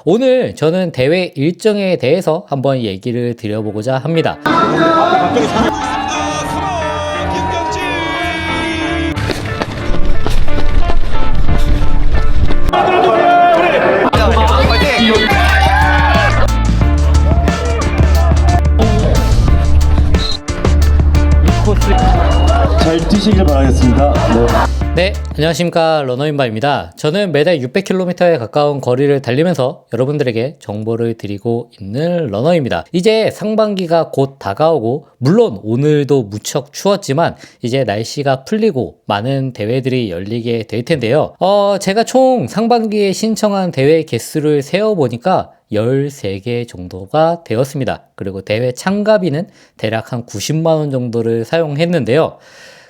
오늘 저는 대회 일정에 대해서 한번 얘기를 드려보고자 합니다. 잘 뛰시길 바라겠습니다. 네, 안녕하십니까, 러너인바입니다. 저는 매달 600km에 가까운 거리를 달리면서 여러분들에게 정보를 드리고 있는 러너입니다. 이제 상반기가 곧 다가오고, 물론 오늘도 무척 추웠지만 이제 날씨가 풀리고 많은 대회들이 열리게 될 텐데요. 제가 총 상반기에 신청한 대회 개수를 세어보니까 13개 정도가 되었습니다. 그리고 대회 참가비는 대략 한 90만 원 정도를 사용했는데요.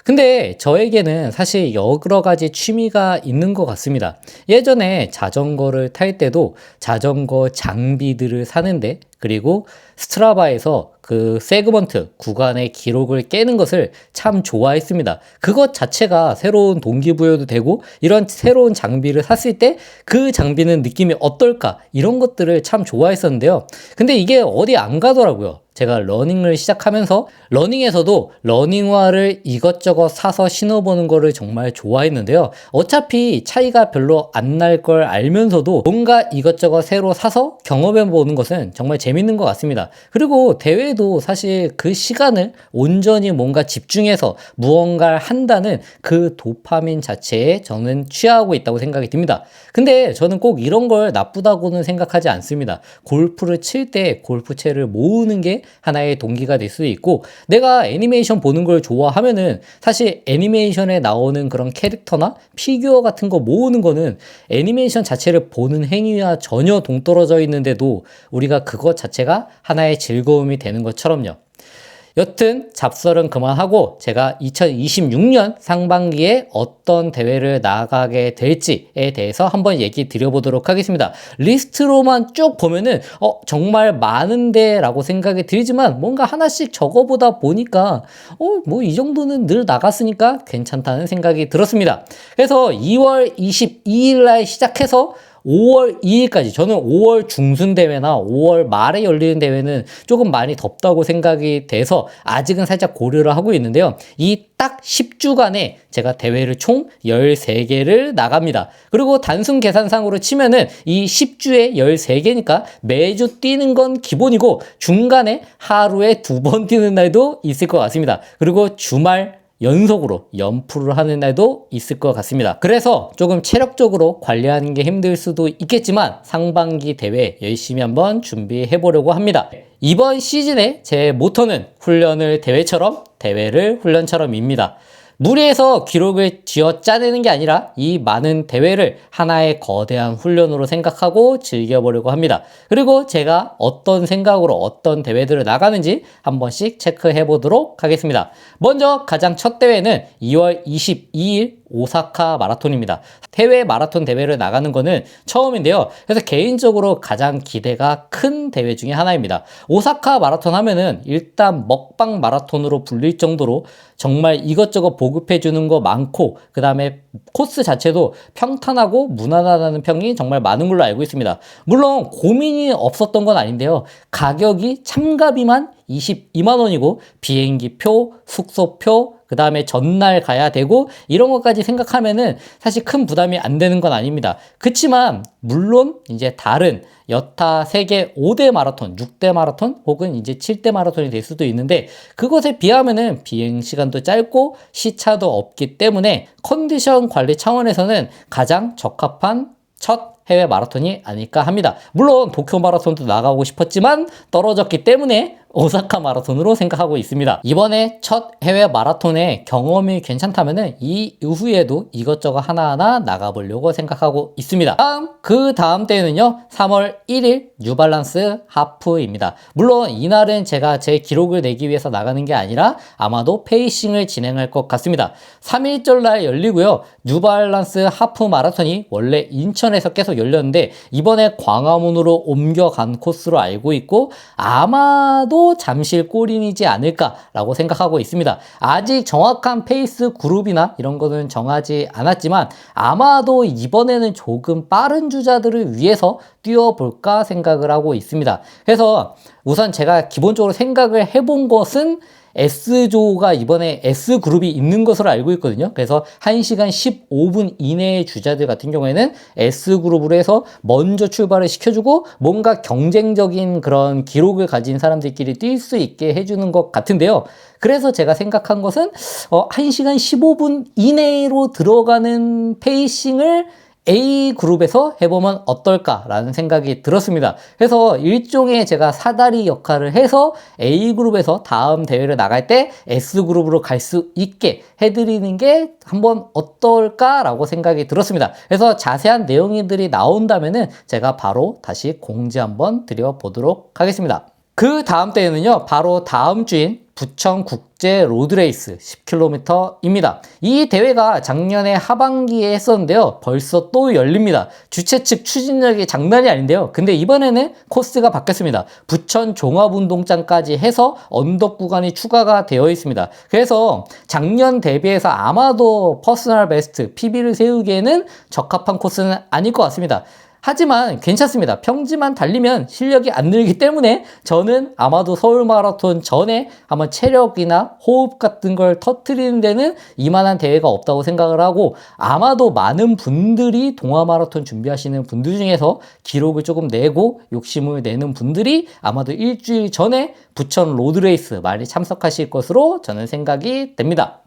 근데 저에게는 사실 여러 가지 취미가 있는 것 같습니다. 예전에 자전거를 탈 때도 자전거 장비들을 사는데, 그리고 스트라바에서 그 세그먼트 구간의 기록을 깨는 것을 참 좋아했습니다. 그것 자체가 새로운 동기부여도 되고, 이런 새로운 장비를 샀을 때 그 장비는 느낌이 어떨까, 이런 것들을 참 좋아했었는데요. 근데 이게 어디 안 가더라고요. 제가 러닝을 시작하면서 러닝에서도 러닝화를 이것저것 사서 신어보는 거를 정말 좋아했는데요. 어차피 차이가 별로 안 날 걸 알면서도 뭔가 이것저것 새로 사서 경험해보는 것은 정말 재밌는 것 같습니다. 그리고 대회도 사실 그 시간을 온전히 뭔가 집중해서 무언가를 한다는 그 도파민 자체에 저는 취하고 있다고 생각이 듭니다. 근데 저는 꼭 이런 걸 나쁘다고는 생각하지 않습니다. 골프를 칠 때 골프채를 모으는 게 하나의 동기가 될 수 있고, 내가 애니메이션 보는 걸 좋아하면은 사실 애니메이션에 나오는 그런 캐릭터나 피규어 같은 거 모으는 거는 애니메이션 자체를 보는 행위와 전혀 동떨어져 있는데도 우리가 그것 자체가 하나의 즐거움이 되는 것처럼요. 여튼 잡설은 그만하고 제가 2026년 상반기에 어떤 대회를 나가게 될지에 대해서 한번 얘기 드려보도록 하겠습니다. 리스트로만 쭉 보면은 정말 많은데 라고 생각이 들지만, 뭔가 하나씩 적어보다 보니까 뭐 이 정도는 늘 나갔으니까 괜찮다는 생각이 들었습니다. 그래서 2월 22일 날 시작해서 5월 2일까지, 저는 5월 중순 대회나 5월 말에 열리는 대회는 조금 많이 덥다고 생각이 돼서 아직은 살짝 고려를 하고 있는데요. 이 딱 10주간에 제가 대회를 총 13개를 나갑니다. 그리고 단순 계산상으로 치면은 이 10주에 13개니까 매주 뛰는 건 기본이고, 중간에 하루에 2번 뛰는 날도 있을 것 같습니다. 그리고 주말 연속으로 연프를 하는 날도 있을 것 같습니다. 그래서 조금 체력적으로 관리하는 게 힘들 수도 있겠지만 상반기 대회 열심히 한번 준비해 보려고 합니다. 이번 시즌에 제 모토는 훈련을 대회처럼, 대회를 훈련처럼입니다. 무리해서 기록을 쥐어 짜내는 게 아니라 이 많은 대회를 하나의 거대한 훈련으로 생각하고 즐겨보려고 합니다. 그리고 제가 어떤 생각으로 어떤 대회들을 나가는지 한 번씩 체크해 보도록 하겠습니다. 먼저 가장 첫 대회는 2월 22일 오사카 마라톤입니다. 해외 마라톤 대회를 나가는 거는 처음인데요. 그래서 개인적으로 가장 기대가 큰 대회 중에 하나입니다. 오사카 마라톤 하면은 일단 먹방 마라톤으로 불릴 정도로 정말 이것저것 보급해 주는 거 많고, 그 다음에 코스 자체도 평탄하고 무난하다는 평이 정말 많은 걸로 알고 있습니다. 물론 고민이 없었던 건 아닌데요. 가격이 참가비만 22만 원이고 비행기 표, 숙소 표, 그 다음에 전날 가야 되고, 이런 것까지 생각하면은 사실 큰 부담이 안 되는 건 아닙니다. 그치만 물론 이제 다른 여타 세계 5대 마라톤, 6대 마라톤 혹은 이제 7대 마라톤이 될 수도 있는데, 그것에 비하면은 비행 시간도 짧고 시차도 없기 때문에 컨디션 관리 차원에서는 가장 적합한 첫 해외 마라톤이 아닐까 합니다. 물론 도쿄 마라톤도 나가고 싶었지만 떨어졌기 때문에 오사카 마라톤으로 생각하고 있습니다. 이번에 첫 해외 마라톤의 경험이 괜찮다면은 이 이후에도 이것저것 하나하나 나가보려고 생각하고 있습니다. 그 다음 때는요, 3월 1일 뉴발란스 하프입니다. 물론 이날은 제가 제 기록을 내기 위해서 나가는 게 아니라 아마도 페이싱을 진행할 것 같습니다. 3일절 날 열리고요. 뉴발란스 하프 마라톤이 원래 인천에서 계속 열렸는데 이번에 광화문으로 옮겨간 코스로 알고 있고, 아마도 아마도 잠실 골인이지 않을까라고 생각하고 있습니다. 아직 정확한 페이스 그룹이나 이런 거는 정하지 않았지만 아마도 이번에는 조금 빠른 주자들을 위해서 뛰어볼까 생각을 하고 있습니다. 그래서 우선 제가 기본적으로 생각을 해본 것은 S조가 이번에 S그룹이 있는 것으로 알고 있거든요. 그래서 1시간 15분 이내의 주자들 같은 경우에는 S그룹으로 해서 먼저 출발을 시켜주고 뭔가 경쟁적인 그런 기록을 가진 사람들끼리 뛸 수 있게 해주는 것 같은데요. 그래서 제가 생각한 것은 1시간 15분 이내로 들어가는 페이싱을 A그룹에서 해보면 어떨까라는 생각이 들었습니다. 그래서 일종의 제가 사다리 역할을 해서 A그룹에서 다음 대회를 나갈 때 S그룹으로 갈 수 있게 해드리는 게 한번 어떨까라고 생각이 들었습니다. 그래서 자세한 내용들이 나온다면은 제가 바로 다시 공지 한번 드려보도록 하겠습니다. 그 다음 때에는요, 바로 다음 주인 부천 국제 로드레이스 10km입니다. 이 대회가 작년에 하반기에 했었는데요. 벌써 또 열립니다. 주최 측 추진력이 장난이 아닌데요. 근데 이번에는 코스가 바뀌었습니다. 부천 종합운동장까지 해서 언덕 구간이 추가가 되어 있습니다. 그래서 작년 대비해서 아마도 퍼스널 베스트 PB를 세우기에는 적합한 코스는 아닐 것 같습니다. 하지만 괜찮습니다. 평지만 달리면 실력이 안 늘기 때문에 저는 아마도 서울 마라톤 전에 한번 체력이나 호흡 같은 걸 터트리는 데는 이만한 대회가 없다고 생각을 하고, 아마도 많은 분들이 동아 마라톤 준비하시는 분들 중에서 기록을 조금 내고 욕심을 내는 분들이 아마도 일주일 전에 부천 로드레이스 많이 참석하실 것으로 저는 생각이 됩니다.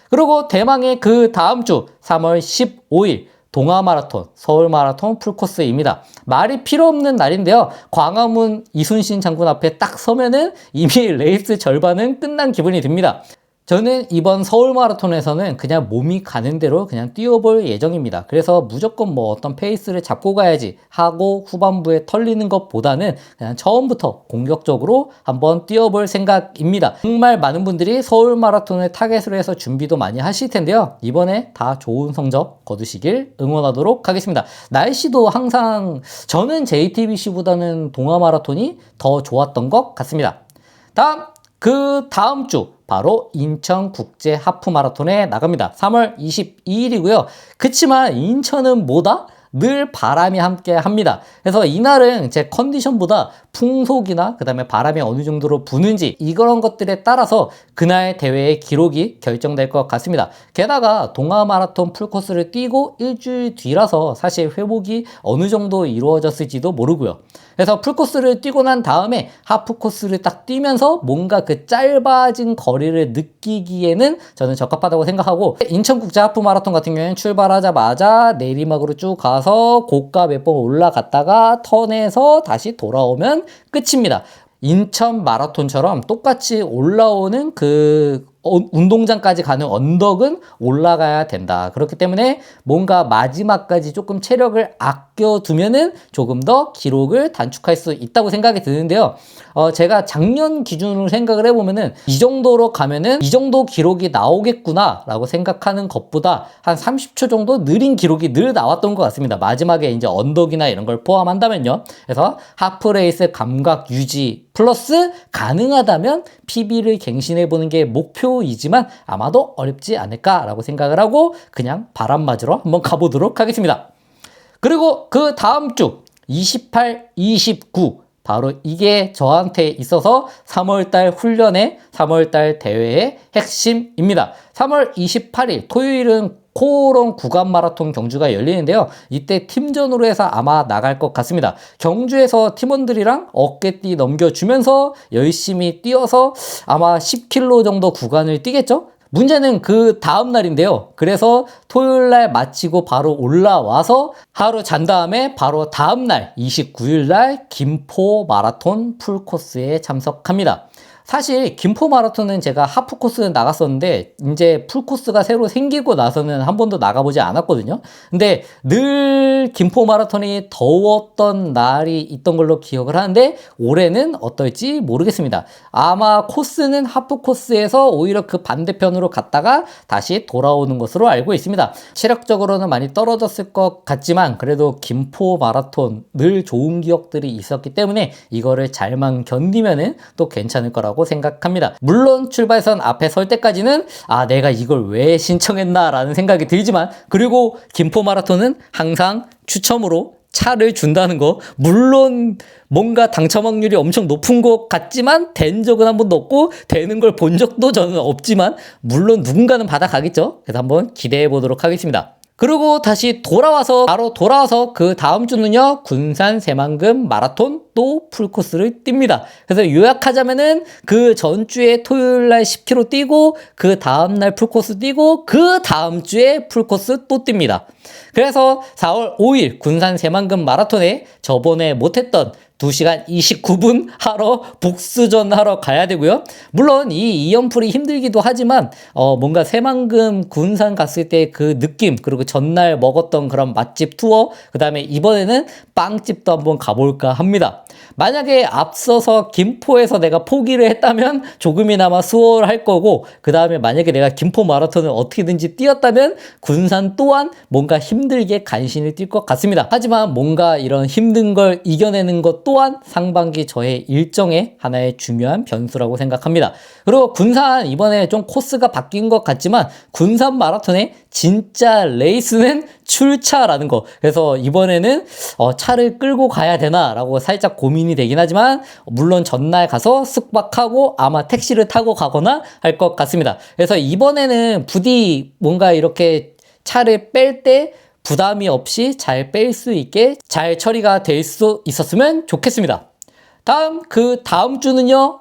그리고 대망의 그 다음 주 3월 15일 동아 마라톤, 서울 마라톤 풀코스입니다. 말이 필요 없는 날인데요. 광화문 이순신 장군 앞에 딱 서면은 이미 레이스 절반은 끝난 기분이 듭니다. 저는 이번 서울 마라톤에서는 그냥 몸이 가는 대로 그냥 뛰어볼 예정입니다. 그래서 무조건 뭐 어떤 페이스를 잡고 가야지 하고 후반부에 털리는 것보다는 그냥 처음부터 공격적으로 한번 뛰어볼 생각입니다. 정말 많은 분들이 서울 마라톤을 타겟으로 해서 준비도 많이 하실 텐데요. 이번에 다 좋은 성적 거두시길 응원하도록 하겠습니다. 날씨도 항상 저는 JTBC보다는 동아 마라톤이 더 좋았던 것 같습니다. 그 다음 주 바로 인천 국제 하프 마라톤에 나갑니다. 3월 22일이고요. 그치만 인천은 뭐다? 늘 바람이 함께 합니다. 그래서 이날은 제 컨디션보다 풍속이나 그 다음에 바람이 어느 정도로 부는지 이런 것들에 따라서 그날 대회의 기록이 결정될 것 같습니다. 게다가 동아 마라톤 풀코스를 뛰고 일주일 뒤라서 사실 회복이 어느 정도 이루어졌을지도 모르고요. 그래서 풀코스를 뛰고 난 다음에 하프 코스를 딱 뛰면서 뭔가 그 짧아진 거리를 느끼기에는 저는 적합하다고 생각하고, 인천국제 하프 마라톤 같은 경우에는 출발하자마자 내리막으로 쭉 가서 고가 몇 번 올라갔다가 턴해서 다시 돌아오면 끝입니다. 인천 마라톤처럼 똑같이 올라오는 그 운동장까지 가는 언덕은 올라가야 된다. 그렇기 때문에 뭔가 마지막까지 조금 체력을 아껴두면은 조금 더 기록을 단축할 수 있다고 생각이 드는데요. 제가 작년 기준으로 생각을 해보면은 이 정도로 가면은 이 정도 기록이 나오겠구나 라고 생각하는 것보다 한 30초 정도 느린 기록이 늘 나왔던 것 같습니다. 마지막에 이제 언덕이나 이런 걸 포함한다면요. 그래서 하프레이스 감각 유지 플러스 가능하다면 PB를 갱신해보는 게 목표이지만 아마도 어렵지 않을까라고 생각을 하고 그냥 바람 맞으러 한번 가보도록 하겠습니다. 그리고 그 다음 주 28, 29 바로 이게 저한테 있어서 3월달 훈련의 3월달 대회의 핵심입니다. 3월 28일 토요일은 코오롱 구간 마라톤 경주가 열리는데요. 이때 팀전으로 해서 아마 나갈 것 같습니다. 경주에서 팀원들이랑 어깨띠 넘겨주면서 열심히 뛰어서 아마 10km 정도 구간을 뛰겠죠? 문제는 그 다음 날인데요. 그래서 토요일 날 마치고 바로 올라와서 하루 잔 다음에 바로 다음 날 29일 날 김포 마라톤 풀코스에 참석합니다. 사실 김포 마라톤은 제가 하프 코스는 나갔었는데 이제 풀 코스가 새로 생기고 나서는 한 번도 나가보지 않았거든요. 근데 늘 김포 마라톤이 더웠던 날이 있던 걸로 기억을 하는데 올해는 어떨지 모르겠습니다. 아마 코스는 하프 코스에서 오히려 그 반대편으로 갔다가 다시 돌아오는 것으로 알고 있습니다. 체력적으로는 많이 떨어졌을 것 같지만 그래도 김포 마라톤 늘 좋은 기억들이 있었기 때문에 이거를 잘만 견디면은 또 괜찮을 거라고 생각합니다. 물론 출발선 앞에 설 때까지는 내가 이걸 왜 신청했나 라는 생각이 들지만 그리고 김포 마라톤은 항상 추첨으로 차를 준다는 거, 물론 뭔가 당첨 확률이 엄청 높은 것 같지만 된 적은 한 번도 없고 되는 걸 본 적도 저는 없지만 물론 누군가는 받아가겠죠. 그래서 한번 기대해 보도록 하겠습니다. 그리고 다시 바로 돌아와서 그 다음 주는요, 군산 새만금 마라톤 또 풀코스를 뜁니다. 그래서 요약하자면은 그 전주에 토요일날 10km 뛰고 그 다음날 풀코스 뛰고 그 다음 주에 풀코스 또 뜁니다. 그래서 4월 5일 군산 새만금 마라톤에 저번에 못했던 2시간 29분 하러 복수전 하러 가야 되고요. 물론 이 이연풀이 힘들기도 하지만 뭔가 새만금 군산 갔을 때 그 느낌, 그리고 전날 먹었던 그런 맛집 투어, 그 다음에 이번에는 빵집도 한번 가볼까 합니다. 만약에 앞서서 김포에서 내가 포기를 했다면 조금이나마 수월할 거고, 그 다음에 만약에 내가 김포 마라톤을 어떻게든지 뛰었다면 군산 또한 뭔가 힘들게 간신히 뛸 것 같습니다. 하지만 뭔가 이런 힘든 걸 이겨내는 것 또한 상반기 저의 일정의 하나의 중요한 변수라고 생각합니다. 그리고 군산 이번에 좀 코스가 바뀐 것 같지만 군산 마라톤의 진짜 레이스는 출차라는 거. 그래서 이번에는 차를 끌고 가야 되나 라고 살짝 고민이 되긴 하지만 물론 전날 가서 숙박하고 아마 택시를 타고 가거나 할 것 같습니다. 그래서 이번에는 부디 뭔가 이렇게 차를 뺄 때 부담이 없이 잘 뺄 수 있게 잘 처리가 될 수 있었으면 좋겠습니다. 그 다음 주는요,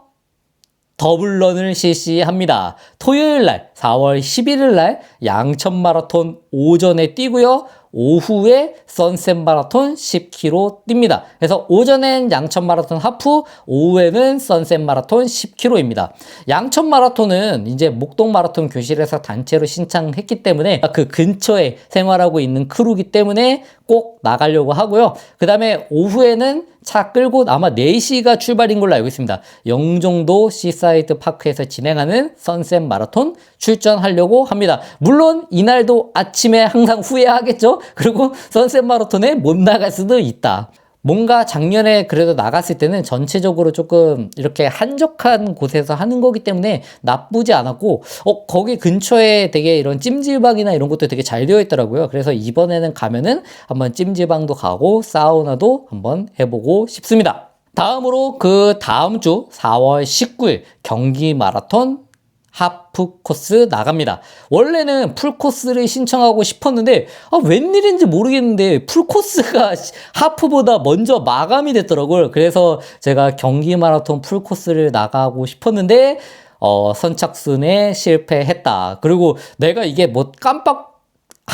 더블런을 실시합니다. 토요일날 4월 11일날 양천 마라톤 오전에 뛰고요. 오후에 선셋 마라톤 10km 뜁니다. 그래서 오전엔 양천 마라톤 하프, 오후에는 선셋 마라톤 10km입니다. 양천 마라톤은 이제 목동 마라톤 교실에서 단체로 신청했기 때문에 그 근처에 생활하고 있는 크루기 때문에 꼭 나가려고 하고요. 그 다음에 오후에는 차 끌고 아마 4시가 출발인 걸로 알고 있습니다. 영종도 시사이드 파크에서 진행하는 선셋 마라톤 출전하려고 합니다. 물론 이날도 아침에 항상 후회하겠죠? 그리고 선셋 마라톤에 못 나갈 수도 있다. 뭔가 작년에 그래도 나갔을 때는 전체적으로 조금 이렇게 한적한 곳에서 하는 거기 때문에 나쁘지 않았고, 거기 근처에 되게 이런 찜질방이나 이런 것도 되게 잘 되어 있더라고요. 그래서 이번에는 가면은 한번 찜질방도 가고 사우나도 한번 해보고 싶습니다. 다음으로 그 다음 주 4월 19일 경기 마라톤 하프 코스 나갑니다. 원래는 풀 코스를 신청하고 싶었는데 웬일인지 모르겠는데 풀 코스가 하프보다 먼저 마감이 됐더라고요. 그래서 제가 경기 마라톤 풀 코스를 나가고 싶었는데 선착순에 실패했다. 그리고 내가 이게 뭐 깜빡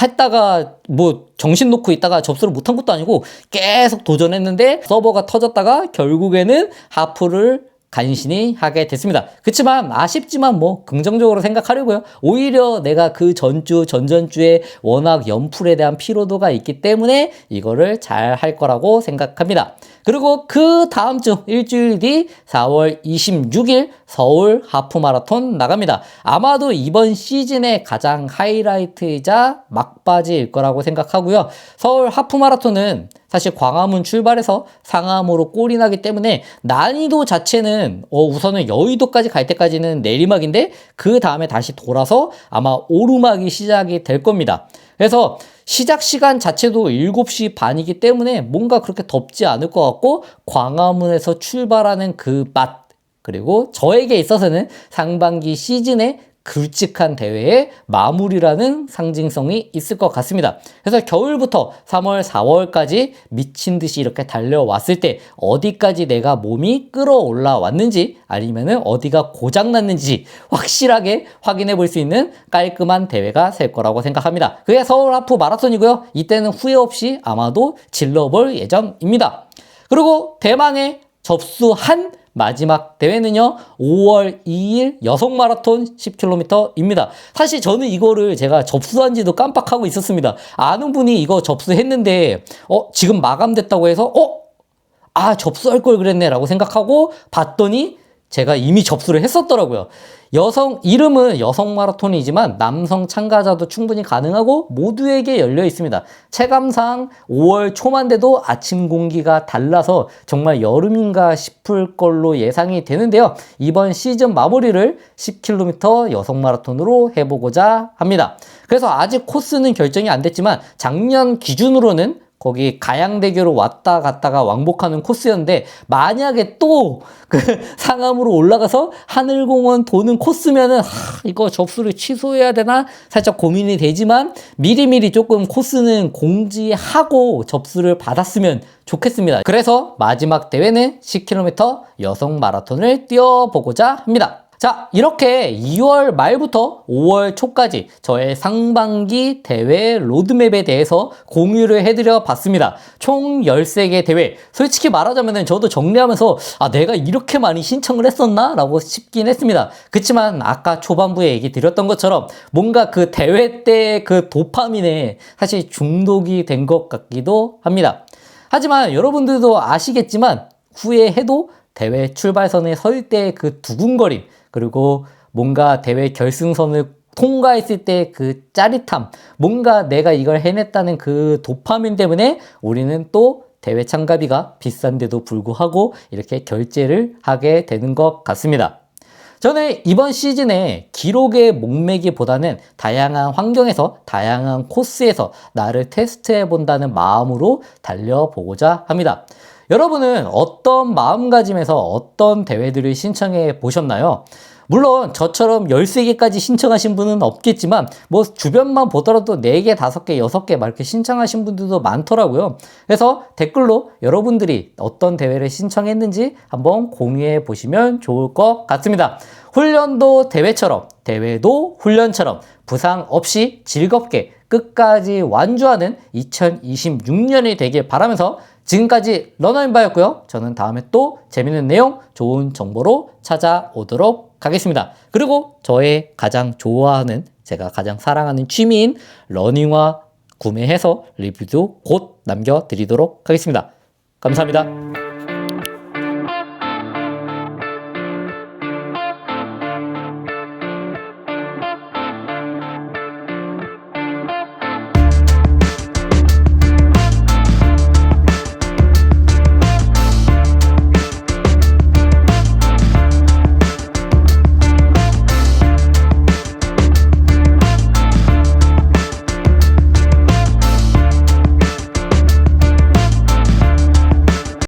했다가 뭐 정신 놓고 있다가 접수를 못한 것도 아니고 계속 도전했는데 서버가 터졌다가 결국에는 하프를 간신히 하게 됐습니다. 그렇지만 아쉽지만 뭐 긍정적으로 생각하려고요. 오히려 내가 그 전주, 전전주에 워낙 연풀에 대한 피로도가 있기 때문에 이거를 잘 할 거라고 생각합니다. 그리고 그 다음 주 일주일 뒤 4월 26일 서울 하프 마라톤 나갑니다. 아마도 이번 시즌의 가장 하이라이트이자 막바지일 거라고 생각하고요. 서울 하프 마라톤은 사실 광화문 출발해서 상암으로 꼴이 나기 때문에 난이도 자체는 우선은 여의도까지 갈 때까지는 내리막인데 그 다음에 다시 돌아서 아마 오르막이 시작이 될 겁니다. 그래서 시작 시간 자체도 7시 반이기 때문에 뭔가 그렇게 덥지 않을 것 같고 광화문에서 출발하는 그 맛, 그리고 저에게 있어서는 상반기 시즌에 굵직한 대회의 마무리라는 상징성이 있을 것 같습니다. 그래서 겨울부터 3월, 4월까지 미친 듯이 이렇게 달려왔을 때 어디까지 내가 몸이 끌어올라 왔는지 아니면은 어디가 고장났는지 확실하게 확인해 볼 수 있는 깔끔한 대회가 될 거라고 생각합니다. 그게 서울 하프 마라톤이고요. 이때는 후회 없이 아마도 질러볼 예정입니다. 그리고 대망의 접수한 마지막 대회는요 5월 2일 여성 마라톤 10km입니다. 사실 저는 이거를 제가 접수한지도 깜빡하고 있었습니다. 아는 분이 이거 접수했는데 지금 마감됐다고 해서 접수할 걸 그랬네 라고 생각하고 봤더니 제가 이미 접수를 했었더라고요. 이름은 여성 마라톤이지만 남성 참가자도 충분히 가능하고 모두에게 열려 있습니다. 체감상 5월 초만 돼도 아침 공기가 달라서 정말 여름인가 싶을 걸로 예상이 되는데요. 이번 시즌 마무리를 10km 여성 마라톤으로 해보고자 합니다. 그래서 아직 코스는 결정이 안 됐지만 작년 기준으로는 거기 가양대교로 왔다 갔다가 왕복하는 코스였는데 만약에 또 그 상암으로 올라가서 하늘공원 도는 코스면은 이거 접수를 취소해야 되나 살짝 고민이 되지만 미리미리 조금 코스는 공지하고 접수를 받았으면 좋겠습니다. 그래서 마지막 대회는 10km 여성 마라톤을 뛰어보고자 합니다. 자, 이렇게 2월 말부터 5월 초까지 저의 상반기 대회 로드맵에 대해서 공유를 해드려 봤습니다. 총 13개 대회. 솔직히 말하자면 저도 정리하면서 내가 이렇게 많이 신청을 했었나? 라고 싶긴 했습니다. 그치만 아까 초반부에 얘기 드렸던 것처럼 뭔가 그 대회 때 그 도파민에 사실 중독이 된 것 같기도 합니다. 하지만 여러분들도 아시겠지만 후회해도 대회 출발선에 설 때 그 두근거림, 그리고 뭔가 대회 결승선을 통과했을 때 그 짜릿함, 뭔가 내가 이걸 해냈다는 그 도파민 때문에 우리는 또 대회 참가비가 비싼데도 불구하고 이렇게 결제를 하게 되는 것 같습니다. 저는 이번 시즌에 기록에 목매기보다는 다양한 환경에서 다양한 코스에서 나를 테스트해 본다는 마음으로 달려보고자 합니다. 여러분은 어떤 마음가짐에서 어떤 대회들을 신청해 보셨나요? 물론 저처럼 13개까지 신청하신 분은 없겠지만 뭐 주변만 보더라도 4개, 5개, 6개 막 이렇게 신청하신 분들도 많더라고요. 그래서 댓글로 여러분들이 어떤 대회를 신청했는지 한번 공유해 보시면 좋을 것 같습니다. 훈련도 대회처럼, 대회도 훈련처럼 부상 없이 즐겁게 끝까지 완주하는 2026년이 되길 바라면서 지금까지 러너인바였고요. 저는 다음에 또 재밌는 내용, 좋은 정보로 찾아오도록 하겠습니다. 그리고 저의 가장 좋아하는, 제가 가장 사랑하는 취미인 러닝화 구매해서 리뷰도 곧 남겨드리도록 하겠습니다. 감사합니다.